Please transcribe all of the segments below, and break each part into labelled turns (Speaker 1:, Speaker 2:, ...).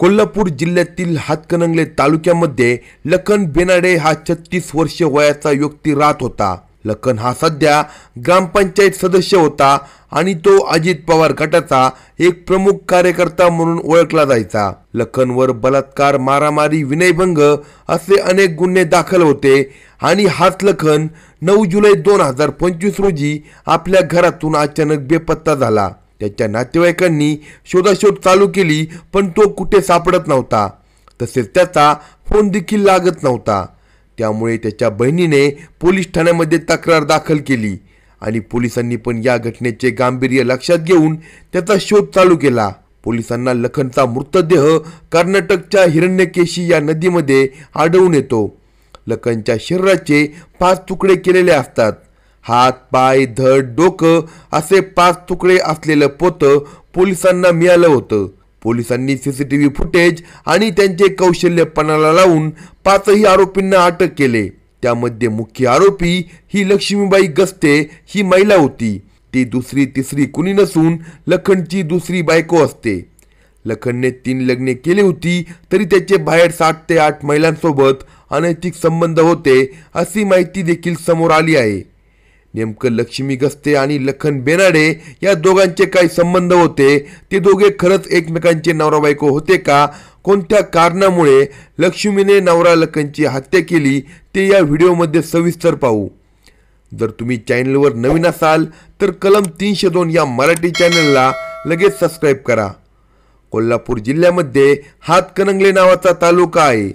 Speaker 1: कोल्हापूर जिल्ह्यातील हातकणंगले तालुक्यामध्ये लखन बेनाडे हा 36 वर्ष वयाचा व्यक्ती राहत होता। लखन हा सध्या ग्रामपंचायत सदस्य होता आणि तो अजित पवार गटाचा एक प्रमुख कार्यकर्ता म्हणून ओळखला जायचा। लखनवर बलात्कार, मारामारी, विनयभंग असे अनेक गुन्हे दाखल होते आणि हाच लखन 9 जुलै 2025 रोजी आपल्या घरातून अचानक बेपत्ता झाला। त्याच्या नातेवाईकांनी शोधाशोध चालू केली, पण तो कुठे सापडत नव्हता। तसेच त्याचा फोन देखील लागत नव्हता। त्यामुळे त्याच्या बहिणीने पोलीस ठाण्यामध्ये तक्रार दाखल केली आणि पोलिसांनी पण या घटनेचे गांभीर्य लक्षात घेऊन त्याचा शोध चालू केला। पोलिसांना लखनचा मृतदेह कर्नाटकच्या हिरण्यकेशी या नदीमध्ये आढळून येतो। लखनच्या शरीराचे 5 तुकडे केलेले असतात। हात, पाय, धड, डोकं असे 5 तुकडे असलेलं पोतं पोलिसांना मिळालं होतं। पोलिसांनी सीसीटीव्ही फुटेज आणि त्यांचे कौशल्य पणाला लावून 5ही आरोपींना अटक केले। त्यामध्ये मुख्य आरोपी ही लक्ष्मीबाई गस्ते ही महिला होती। ती दुसरी तिसरी कुणी नसून लखनची दुसरी बायको असते। लखनने 3 लग्ने केली होती, तरी त्याचे बाहेर 7 ते 8 महिलांसोबत अनैतिक संबंध होते अशी माहिती देखील समोर आली आहे। नेमकं लक्ष्मी गस्ते आणि लखन बेनाडे या दोघांचे काय संबंध होते? ते दोघे खरंच एकमेकांचे नवरा बायको होते का? कोणत्या कारणामुळे लक्ष्मीने नवरा लखनची हत्या केली ते या व्हिडिओमध्ये सविस्तर पाहू। जर तुम्ही चॅनलवर नवीन असाल तर कलम 302 या मराठी चॅनलला लगेच सबस्क्राईब करा। कोल्हापूर जिल्ह्यामध्ये हातकणंगले नावाचा तालुका आहे।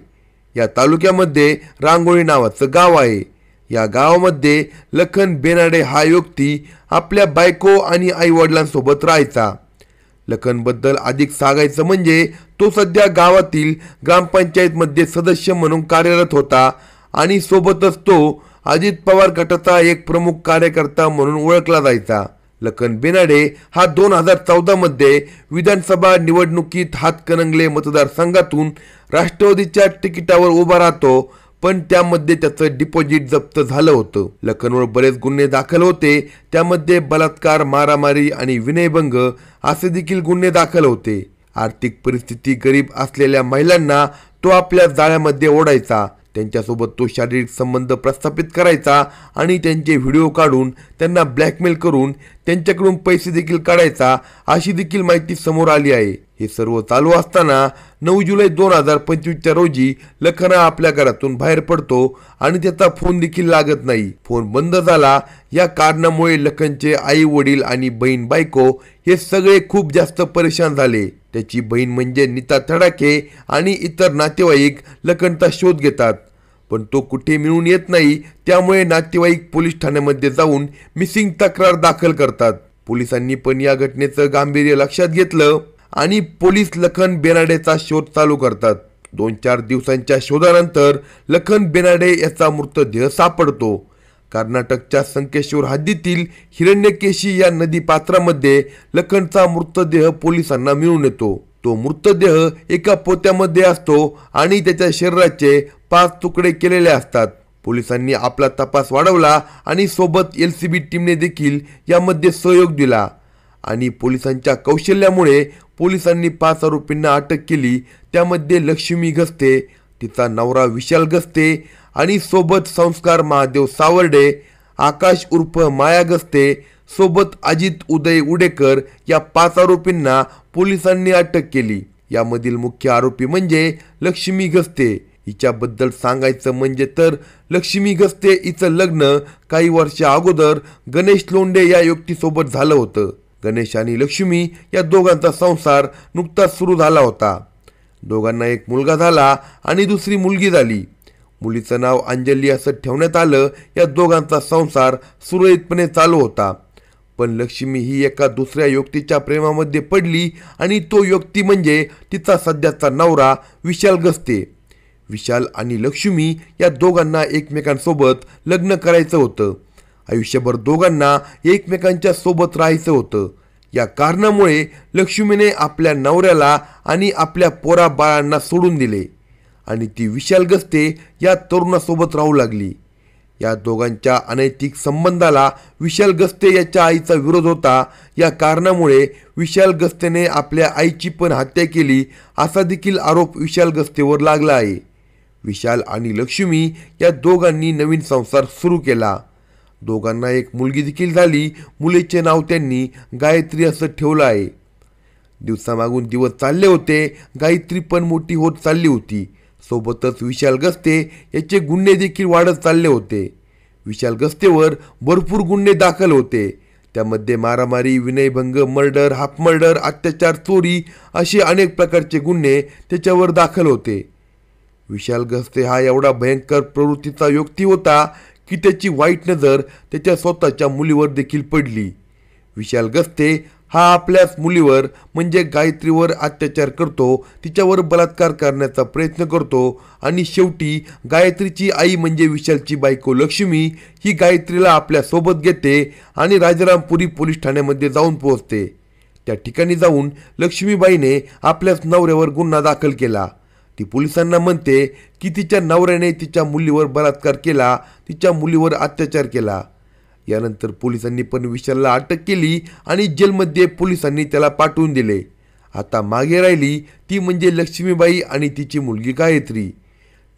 Speaker 1: या तालुक्यामध्ये रांगोळी नावाचं गाव आहे। या गावामध्ये लखन बेनाडे हा व्यक्ती आपल्या बायको आणि आई वडिलांसोबत राहायचा। लखनबद्दल अधिक सांगायचं म्हणजे तो सध्या गावातील ग्रामपंचायतमध्ये सदस्य म्हणून कार्यरत होता आणि सोबतच तो अजित पवार गटाचा एक प्रमुख कार्यकर्ता म्हणून ओळखला जायचा। लखन बेनाडे हा 2014 मध्ये विधानसभा निवडणुकीत हातकणंगले मतदारसंघातून राष्ट्रवादीच्या तिकिटावर उभा राहतो, पण त्यामध्ये त्याचं डिपॉझिट जप्त झालं होतं। लखनवर बरेच गुन्हे दाखल होते, त्यामध्ये बलात्कार, मारामारी आणि विनयभंग असे देखील गुन्हे दाखल होते। आर्थिक परिस्थिती गरीब असलेल्या महिलांना तो आपल्या जाळ्यामध्ये ओढायचा। त्यांच्यासोबत तो शारीरिक संबंध प्रस्थापित करायचा आणि त्यांचे व्हिडिओ काढून त्यांना ब्लॅकमेल करून त्यांच्याकडून पैसे देखील काढायचा, अशी देखील माहिती समोर आली आहे। हे सर्व चालू असताना 9 जुलै 2025 रोजी लखन आपल्या घरातून बाहेर पडतो आणि त्याचा फोन देखील लागत नाही। फोन बंद झाला। या कारणामुळे लखनचे आई वडील आणि बहीण बायको हे सगळे खूप जास्त परेशान झाले। त्याची बहीण म्हणजे नीता तडाखे आणि इतर नातेवाईक लखनचा शोध घेतात, पण तो कुठे मिळून येत नाही। त्यामुळे नातेवाईक पोलीस ठाण्यामध्ये जाऊन मिसिंग तक्रार दाखल करतात। पोलिसांनी पण या घटनेचं गांभीर्य लक्षात घेतलं आणि पोलीस लखन बेनाडेचा शोध चालू करतात। 2-4 दिवसांच्या शोधानंतर लखन बेनाडे याचा मृतदेह सापडतो। कर्नाटकच्या संकेश्वर हद्दीतील हिरण्यकेशी या नदी पात्रामध्ये लखनचा मृतदेह पोलिसांना मिळून येतो। तो मृतदेह एका पोत्यामध्ये असतो आणि त्याच्या शरीराचे 5 तुकडे केलेले असतात। पोलिसांनी आपला तपास वाढवला आणि सोबत LCB टीमने देखील यामध्ये सहयोग दिला आणि पोलिसांच्या कौशल्यामुळे पोलिसांनी 5 आरोपींना अटक केली। त्यामध्ये लक्ष्मी गस्ते, तिचा नवरा विशाल गस्ते आणि सोबत संस्कार महादेव सावर्डे, आकाश उर्फ माया गस्ते, सोबत अजित उदय उडेकर या 5 आरोपींना पोलिसांनी अटक केली। यामधील मुख्य आरोपी म्हणजे लक्ष्मी गस्ते। हिच्याबद्दल सांगायचं म्हणजे तर लक्ष्मी गस्ते हिचं लग्न काही वर्ष अगोदर गणेश लोंढे या व्यक्तीसोबत झालं होतं। गणेश आणि लक्ष्मी या दोघांचा संसार नुकताच सुरू झाला होता। दोघांना एक मुलगा झाला आणि दुसरी मुलगी झाली। मुलीचं नाव अंजली असं ठेवण्यात आलं। या दोघांचा संसार सुरळीतपणे चालू होता, पण लक्ष्मी ही एका दुसऱ्या व्यक्तीच्या प्रेमामध्ये पडली आणि तो व्यक्ती म्हणजे तिचा सध्याचा नवरा विशाल गस्ते। विशाल आणि लक्ष्मी या दोघांना एकमेकांसोबत लग्न करायचं होतं। आयुष्यभर दोघांना एकमेकांच्या सोबत राहायचं होतं। या कारणामुळे लक्ष्मीने आपल्या नवऱ्याला आणि आपल्या पोरा बाळांना सोडून दिले आणि ती विशाल गस्ते या तरुणासोबत राहू लागली। या दोघांच्या अनैतिक संबंधाला विशाल गस्ते याच्या आईचा विरोध होता. या कारणामुळे विशाल गस्तेने आपल्या आईची पण हत्या केली असा देखील आरोप विशाल गस्तेवर लागला आहे. विशाल आणि लक्ष्मी या दोघांनी नवीन संसार सुरू केला. दोघांना एक मुलगी देखील झाली. मुलीचे नाव त्यांनी गायत्री असं ठेवलं आहे. दिवसामागून दिवस चालले होते. गायत्री पण मोठी होत चालली होती. सोबतच विशाल गस्ते याचे गुन्हे देखील वाढत चालले होते. विशाल गस्तेवर भरपूर गुन्हे दाखल होते. त्यामध्ये मारामारी, विनयभंग, मर्डर, हाफ मर्डर, अत्याचार, चोरी असे अनेक प्रकारचे गुन्हे त्याच्यावर दाखल होते. विशाल गस्ते हा एवढा भयंकर प्रवृत्तीचा व्यक्ती होता की त्याची वाईट नजर त्याच्या स्वतःच्या मुलीवर देखील पडली. विशाल गस्ते हा आपल्याच मुलीवर म्हणजे गायत्रीवर अत्याचार करतो, तिच्यावर बलात्कार करण्याचा प्रयत्न करतो आणि शेवटी गायत्रीची आई म्हणजे विशालची बायको लक्ष्मी ही गायत्रीला आपल्यासोबत घेते आणि राजारामपुरी पोलीस ठाण्यामध्ये जाऊन पोहोचते. त्या ठिकाणी जाऊन लक्ष्मीबाईने आपल्याच नवऱ्यावर गुन्हा दाखल केला. ती पोलिसांना म्हणते की तिच्या नवऱ्याने तिच्या मुलीवर बलात्कार केला, तिच्या मुलीवर अत्याचार केला. यानंतर पोलिसांनी पण विशालला अटक केली आणि जेलमध्ये पोलिसांनी त्याला पाठवून दिले. आता मागे राहिली ती म्हणजे लक्ष्मीबाई आणि तिची मुलगी गायत्री.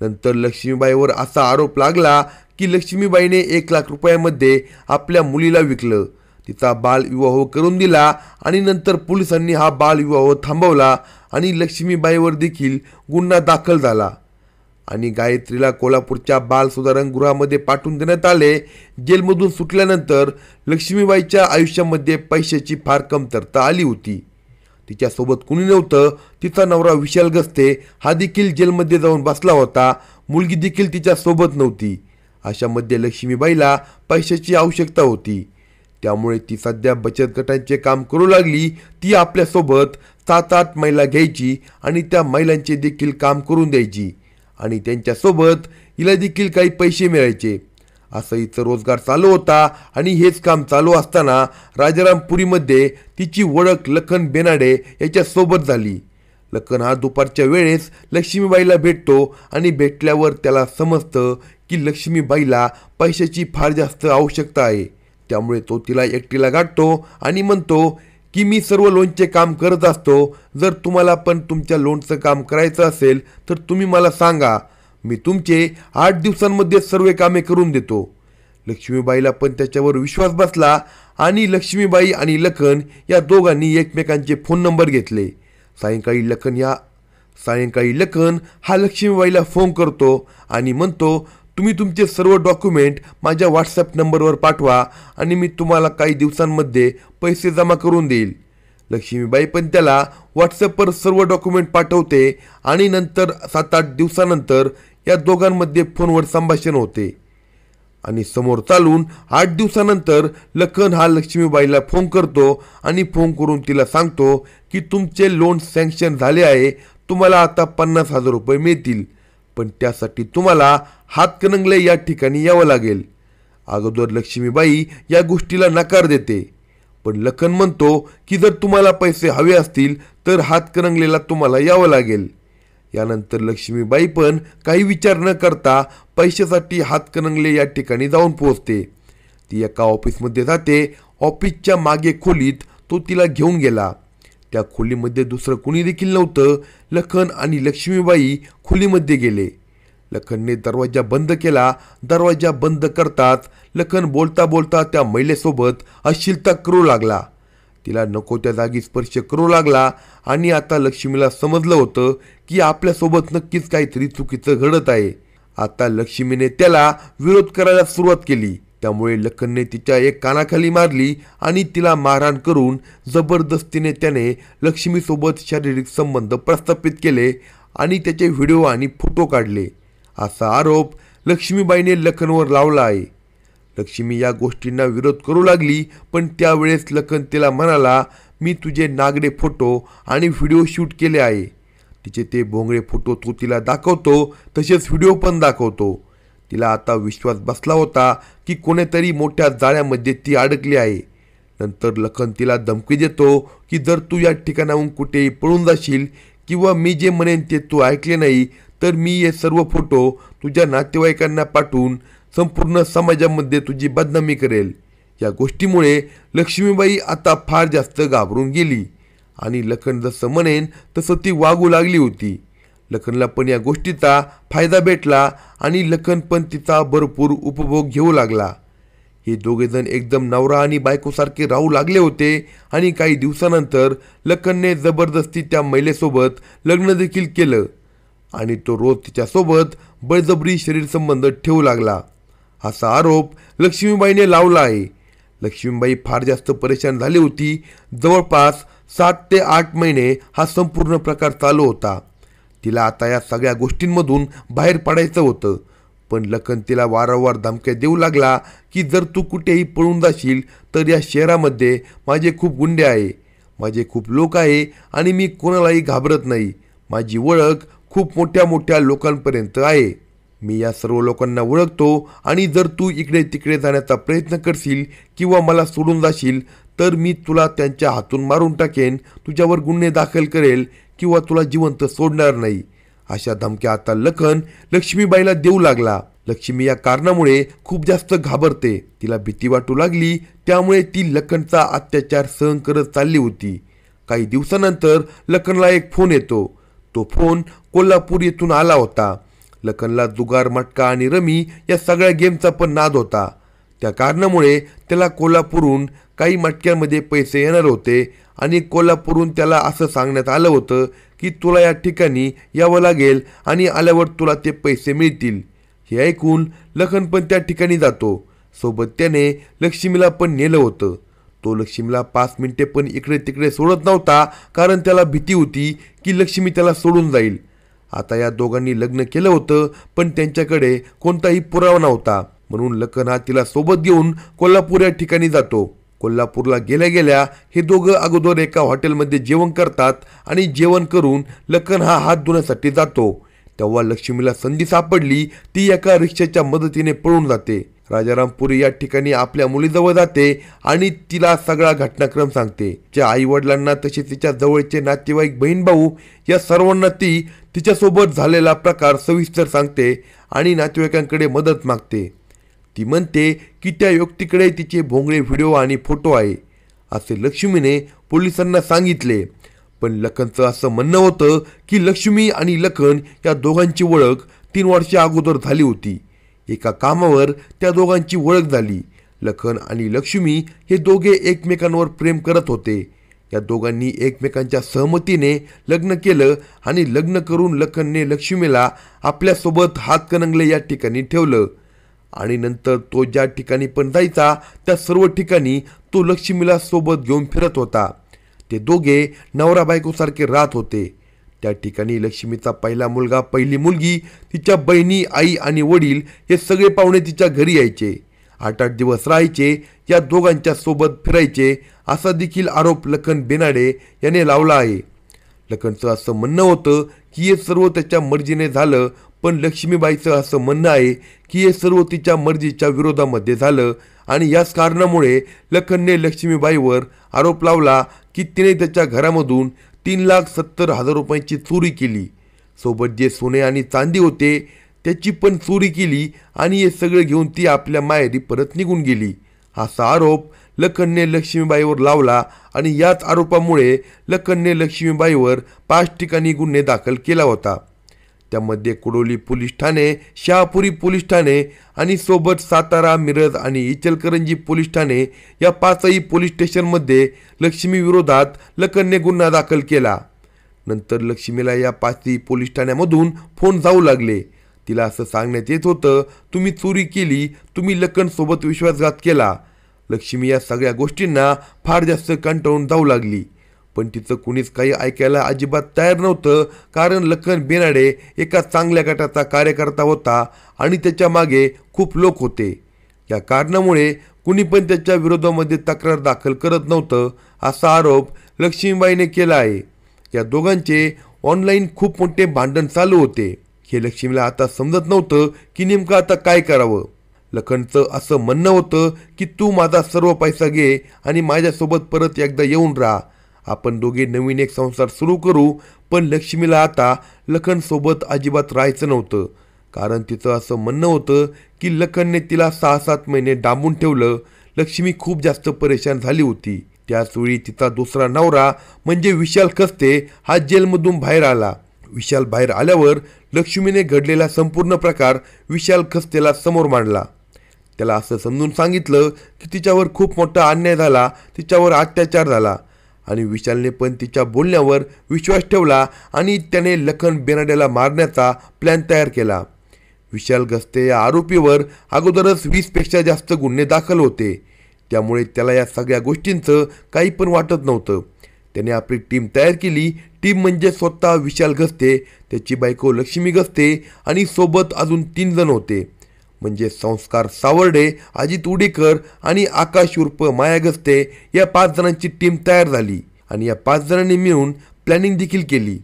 Speaker 1: नंतर लक्ष्मीबाईवर असा आरोप लागला की लक्ष्मीबाईने 1 लाख रुपयामध्ये आपल्या मुलीला विकलं, तिचा बालविवाह करून दिला आणि नंतर पोलिसांनी हा बालविवाह थांबवला आणि लक्ष्मीबाईवर देखील गुन्हा दाखल झाला आणि गायत्रीला कोल्हापूरच्या बाल सुधारण गृहामध्ये पाठवून देण्यात आले. जेलमधून सुटल्यानंतर लक्ष्मीबाईच्या आयुष्यामध्ये पैशाची फार कमतरता आली होती. तिच्यासोबत कुणी नव्हतं. तिचा नवरा विशाल गस्ते हा देखील जेलमध्ये जाऊन बसला होता. मुलगी देखील तिच्यासोबत नव्हती. अशामध्ये लक्ष्मीबाईला पैशाची आवश्यकता होती. त्यामुळे ती सध्या बचत गटांचे काम करू लागली. ती आपल्यासोबत 7-8 महिला घ्यायची आणि त्या महिलांचे देखील काम करून द्यायची आणि त्यांच्यासोबत हिला देखील काही पैसे मिळायचे. असं हिचं रोजगार चालू होता आणि हेच काम चालू असताना राजारामपुरीमध्ये तिची ओळख लखन बेनाडे याच्यासोबत झाली. लखन हा दुपारच्या वेळेस लक्ष्मीबाईला भेटतो आणि भेटल्यावर त्याला समजतं की लक्ष्मीबाईला पैशाची फार जास्त आवश्यकता आहे. त्यामुळे तो तिला एकटीला गाठतो आणि म्हणतो की मी सर्व लोनचे काम करत असतो, जर तुम्हाला पण तुमच्या लोनचं काम करायचं असेल तर तुम्ही मला सांगा, मी तुमचे 8 दिवसांमध्ये सर्व कामे करून देतो. लक्ष्मीबाईला पण त्याच्यावर विश्वास बसला आणि लक्ष्मीबाई आणि लखन या दोघांनी एकमेकांचे फोन नंबर घेतले. सायंकाळी लखन हा लक्ष्मीबाईला फोन करतो आणि म्हणतो, तुम्ही तुमचे सर्व डॉक्युमेंट माझ्या व्हॉट्सअप नंबरवर पाठवा आणि मी तुम्हाला काही दिवसांमध्ये पैसे जमा करून देईल. लक्ष्मीबाई पण त्याला व्हॉट्सअपवर सर्व डॉक्युमेंट पाठवते आणि नंतर 7-8 दिवसानंतर या दोघांमध्ये फोनवर संभाषण होते आणि समोर चालून 8 दिवसानंतर लखन हा लक्ष्मीबाईला फोन करतो आणि फोन करून तिला सांगतो की तुमचे लोन सँक्शन झाले आहे, तुम्हाला आता 50,000 रुपये मिळतील, पण त्यासाठी तुम्हाला हातकणंगले या ठिकाणी यावं लागेल. अगोदर लक्ष्मीबाई या गोष्टीला नकार देते, पण लखन म्हणतो की जर तुम्हाला पैसे हवे असतील तर हातकणंगलेला तुम्हाला यावं लागेल. यानंतर लक्ष्मीबाई पण काही विचार न करता पैशासाठी हातकणंगले या ठिकाणी जाऊन पोहोचते. ती एका ऑफिसमध्ये जाते. ऑफिसच्या मागे खोलीत तो तिला घेऊन गेला. त्या खोलीमध्ये दुसरं कुणी देखील नव्हतं. लखन आणि लक्ष्मीबाई खोलीमध्ये गेले. लखनने दरवाजा बंद केला. दरवाजा बंद करताच लखन बोलता बोलता त्या महिलेसोबत अश्लीलता करू लागला. तिला नको त्या जागी स्पर्श करू लागला आणि आता लक्ष्मीला समजलं होतं की आपल्यासोबत नक्कीच काहीतरी चुकीचं घडत आहे. आता लक्ष्मीने त्याला विरोध करायला सुरुवात केली. त्यामुळे लखनने तिच्या एक कानाखाली मारली आणि तिला मारहाण करून जबरदस्तीने त्याने लक्ष्मीसोबत शारीरिक संबंध प्रस्थापित केले आणि त्याचे व्हिडिओ आणि फोटो काढले. असा आरोप लक्ष्मीबाईने लखनवर लावला आहे. लक्ष्मी या गोष्टींना विरोध करू लागली, पण त्यावेळेस लखन तिला म्हणाला, मी तुझे नागडे फोटो आणि व्हिडिओ शूट केले आहे. तिचे ते भोंगळे फोटो तो तिला दाखवतो, तसेच व्हिडिओ पण दाखवतो. तिला आता विश्वास बसला होता की कोणीतरी मोठ्या जाळ्यामध्ये ती अडकली आहे. नंतर लखन तिला धमकी देतो की जर तू या ठिकाणाहून कुठेही पळून जाशील किंवा मी जे म्हणेन ते तू ऐकले नाही तर मी हे सर्व फोटो तुझ्या नातेवाईकांना पाठवून संपूर्ण समाजामध्ये तुझी बदनामी करेल. या गोष्टीमुळे लक्ष्मीबाई आता फार जास्त घाबरून गेली आणि लखन जसं म्हणेन तसं ती वागू लागली होती. लखनला पण या गोष्टीचा फायदा भेटला आणि लखन पण तिचा भरपूर उपभोग घेऊ लागला. हे दोघेजण एकदम नवरा आणि बायकोसारखे राहू लागले होते आणि काही दिवसानंतर लखनने जबरदस्ती त्या महिलेसोबत लग्न देखील केलं आणि तो रोज तिच्यासोबत बळजबरी शरीर संबंध ठेवू लागला. असा आरोप लक्ष्मीबाईने लावला आहे. लक्ष्मीबाई फार जास्त परेशान झाली होती. जवळपास 7 ते 8 महिने हा संपूर्ण प्रकार चालू होता. तिला आता या सगळ्या गोष्टींमधून बाहेर पडायचं होतं. पण लखन तिला वारंवार धमक्या देऊ लागला की जर तू कुठेही पळून जाशील तर या शहरामध्ये माझे खूप गुंडे आहे, माझे खूप लोक आहे आणि मी कोणालाही घाबरत नाही. माझी ओळख खूप मोठ्या मोठ्या लोकांपर्यंत आहे. मी या सर्व लोकांना ओळखतो आणि जर तू इकडे तिकडे जाण्याचा प्रयत्न करशील किंवा मला सोडून जाशील तर मी तुला त्यांच्या हातून मारून टाकेन, तुझ्यावर गुन्हे दाखल करेल किंवा तुला जिवंत सोडणार नाही. अशा धमक्या आता लखन लक्ष्मीबाईला देऊ लागला. लक्ष्मी या कारणामुळे खूप जास्त घाबरते. तिला भीती वाटू लागली. त्यामुळे ती लखनचा अत्याचार सहन करत चालली होती. काही दिवसानंतर लखनला एक फोन येतो. तो फोन कोल्हापूर येथून आला होता. लखनला जुगार, मटका आणि रमी या सगळ्या गेमचा पण नाद होता. त्या कारणामुळे त्याला कोल्हापूरहून काही मटक्यांमध्ये पैसे येणार होते आणि कोल्हापूरहून त्याला असं सांगण्यात आलं होतं की तुला या ठिकाणी यावं लागेल आणि आल्यावर तुला ते पैसे मिळतील. हे ऐकून लखन पण त्या ठिकाणी जातो. सोबत त्याने लक्ष्मीला पण नेलं होतं. तो लक्ष्मीला 5 मिनिटे पण इकडे तिकडे सोडत नव्हता, कारण त्याला भीती होती की लक्ष्मी त्याला सोडून जाईल. आता या दोघांनी लग्न केलं होतं पण त्यांच्याकडे कोणताही पुरावा नव्हता. म्हणून लखन हा तिला सोबत घेऊन कोल्हापूर या ठिकाणी जातो. कोल्हापूरला गेल्या गेल्या हे दोघं अगोदर एका हॉटेलमध्ये जेवण करतात आणि जेवण करून लखन हा हात धुण्यासाठी जातो. तेव्हा लक्ष्मीला संधी सापडली. ती एका रिक्षाच्या मदतीने पळून जाते. राजारामपुरी या ठिकाणी आपल्या मुलीजवळ जाते आणि तिला सगळा घटनाक्रम सांगते. तिच्या आई वडिलांना तसेच तिच्या जवळचे नातेवाईक, बहीण भाऊ या सर्वांना ती तिच्यासोबत झालेला प्रकार सविस्तर सांगते आणि नातेवाईकांकडे मदत मागते. ती म्हणते की त्या व्यक्तीकडे तिचे भोंगळे व्हिडिओ आणि फोटो आहे असे लक्ष्मीने पोलिसांना सांगितले. पण लखनचं असं म्हणणं होतं की लक्ष्मी आणि लखन या दोघांची ओळख 3 वर्षे अगोदर झाली होती. एका कामावर त्या दोघांची ओळख झाली. लखन आणि लक्ष्मी हे दोघे एकमेकांवर प्रेम करत होते. या दोघांनी एकमेकांच्या सहमतीने लग्न केलं आणि लग्न करून लखनने लक्ष्मीला आपल्यासोबत हातकणंगले या ठिकाणी ठेवलं आणि नंतर तो ज्या ठिकाणी पण जायचा त्या सर्व ठिकाणी तो लक्ष्मीला सोबत घेऊन फिरत होता. ते दोघे नवरा बायकोसारखे राहत होते. त्या ठिकाणी लक्ष्मीचा पहिला मुलगा, पहिली मुलगी, तिच्या बहिणी, आई आणि वडील हे सगळे पाहुणे तिच्या घरी यायचे. 8-8 दिवस राहायचे. या दोघांच्या सोबत फिरायचे असा देखील आरोप लखन बेनाडे याने लावला आहे. लखनचं असं म्हणणं होतं की हे सर्व त्याच्या मर्जीने झालं. पण लक्ष्मीबाईचं असं म्हणणं आहे की हे सर्व तिच्या मर्जीच्या विरोधामध्ये झालं आणि याच कारणामुळे लखनने लक्ष्मीबाईवर आरोप लावला की तिने त्याच्या घरामधून 3,70,000 रुपयांची चोरी केली. सोबत जे सोने आणि चांदी होते त्याची पण चोरी केली आणि हे सगळं घेऊन ती आपल्या माहेरी परत निघून गेली. असा आरोप लखनने लक्ष्मीबाईवर लावला आणि याच आरोपामुळे लखनने लक्ष्मीबाईवर 5 ठिकाणी गुन्हे दाखल केला होता. त्यामध्ये कुडोली पोलीस ठाणे, शहापुरी पोलीस ठाणे आणि सोबत सातारा, मिरज आणि इचलकरंजी पोलीस ठाणे या 5ही पोलीस स्टेशनमध्ये लक्ष्मी विरोधात लखनने गुन्हा दाखल केला. नंतर लक्ष्मीला या 5ही पोलीस ठाण्यामधून फोन जाऊ लागले. तिला असं सांगण्यात येत होतं, तुम्ही चोरी केली, तुम्ही लखनसोबत विश्वासघात केला. लक्ष्मी या सगळ्या गोष्टींना फार जास्त कंटाळून जाऊ लागली. पण तिचं कुणीच काही ऐकायला अजिबात तयार नव्हतं, कारण लखन बेनाडे एका चांगल्या गटाचा कार्यकर्ता होता आणि त्याच्या मागे खूप लोक होते. या कारणामुळे कुणी पण त्याच्या विरोधामध्ये तक्रार दाखल करत नव्हतं असा आरोप लक्ष्मीबाईने केला आहे. या दोघांचे ऑनलाईन खूप मोठे भांडण चालू होते. हे लक्ष्मीला आता समजत नव्हतं की नेमकं आता काय करावं. लखनचं असं म्हणणं होतं की तू माझा सर्व पैसा घे आणि माझ्यासोबत परत एकदा येऊन राहा, आपण दोघे नवीन एक संसार सुरू करू. पण लक्ष्मीला आता लखनसोबत अजिबात राहायचं नव्हतं, कारण तिचं असं म्हणणं होतं की लखनने तिला 6-7 महिने डांबून ठेवलं. लक्ष्मी खूप जास्त परेशान झाली होती. त्याचवेळी तिचा दुसरा नवरा म्हणजे विशाल खस्ते हा जेलमधून बाहेर आला. विशाल बाहेर आल्यावर लक्ष्मीने घडलेला संपूर्ण प्रकार विशाल खस्तेला समोर मांडला. त्याला असं समजून सांगितलं की तिच्यावर खूप मोठा अन्याय झाला, तिच्यावर अत्याचार झाला आणि विशालने पण तिच्या बोलण्यावर विश्वास ठेवला आणि त्याने लखन बेनाडेला मारण्याचा प्लॅन तयार केला. विशाल खस्ते या आरोपीवर अगोदरच 20पेक्षा जास्त गुन्हे दाखल होते. त्यामुळे त्याला या सगळ्या गोष्टींचं काही पण वाटत नव्हतं. त्याने आपली टीम तयार केली. टीम म्हणजे स्वतः विशाल खस्ते, त्याची बायको लक्ष्मी खस्ते आणि सोबत अजून 3 जण होते. म्हणजे संस्कार सावर्डे, अजित उडेकर आणि आकाश उर्फ माया खस्ते या 5 जणांची टीम तयार झाली आणि या 5 जणांनी मिळून प्लॅनिंग देखील केली.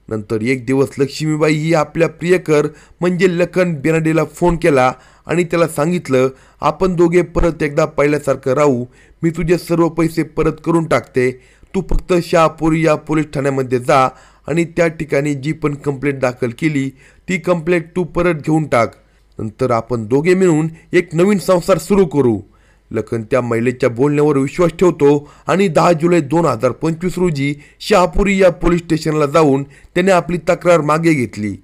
Speaker 1: नंतर एक दिवस लक्ष्मीबाई ही आपल्या प्रियकर म्हणजे लखन बेनाडेला फोन केला आणि त्याला सांगितलं, आपण दोघे परत एकदा पहिल्यासारखं राहू. मी तुझे सर्व पैसे परत करून टाकते. तू फक्त शहापुरी या पोलीस ठाण्यामध्ये जा आणि त्या ठिकाणी जी पण कंप्लेंट दाखल केली ती कंप्लेंट तू परत घेऊन टाक. नंतर आपण दोघे मिळून एक नवीन संसार सुरू करू. लखन त्या महिलेच्या बोलण्यावर विश्वास ठेवतो आणि 10 जुलै 2025 रोजी शहापुरी या पोलीस स्टेशनला जाऊन त्याने आपली तक्रार मागे घेतली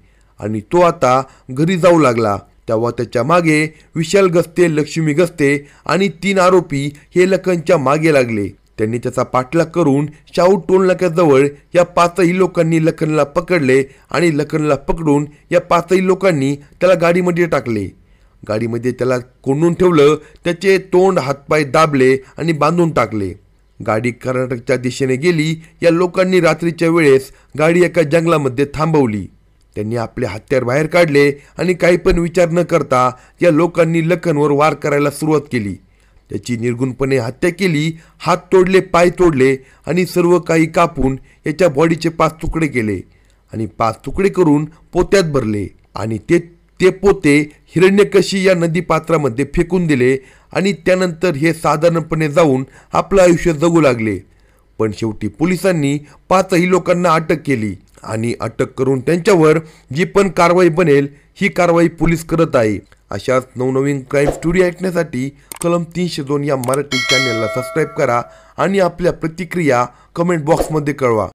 Speaker 1: आणि तो आता घरी जाऊ लागला. तेव्हा त्याच्या मागे विशाल खस्ते, लक्ष्मी खस्ते आणि 3 आरोपी हे लखनच्या मागे लागले. त्यांनी त्याचा पाठलाग करून शाहू टोल नाक्याजवळ या 5ही लोकांनी लखनला पकडले आणि लखनला पकडून या 5ही लोकांनी त्याला गाडीमध्ये टाकले. गाडीमध्ये त्याला कोंडून ठेवलं, त्याचे तोंड हातपाय दाबले आणि बांधून टाकले. गाडी कर्नाटकच्या दिशेने गेली. या लोकांनी रात्रीच्या वेळेस गाडी एका जंगलामध्ये थांबवली. त्यांनी आपले हत्यार बाहेर काढले आणि काही पण विचार न करता या लोकांनी लखनवर वार करायला सुरुवात केली. त्याची निर्गुणपणे हत्या केली. हात तोडले, पाय तोडले आणि सर्व काही कापून याच्या बॉडीचे 5 तुकडे केले आणि 5 तुकडे करून पोत्यात भरले आणि ते पोते हिरण्यकशी या नदीपात्रामध्ये फेकून दिले आणि त्यानंतर हे साधारणपणे जाऊन आपलं आयुष्य जगू लागले. पण शेवटी पोलिसांनी 5ही लोकांना अटक केली आणि अटक करून त्यांच्यावर जी पण कारवाई बनेल ही कारवाई पोलीस करत आहे. अशाच नवनवीन क्राईम स्टोरी ऐकण्यासाठी कलम 302 या मराठी चॅनलला सबस्क्राईब करा आणि आपल्या प्रतिक्रिया कमेंट बॉक्समध्ये कळवा.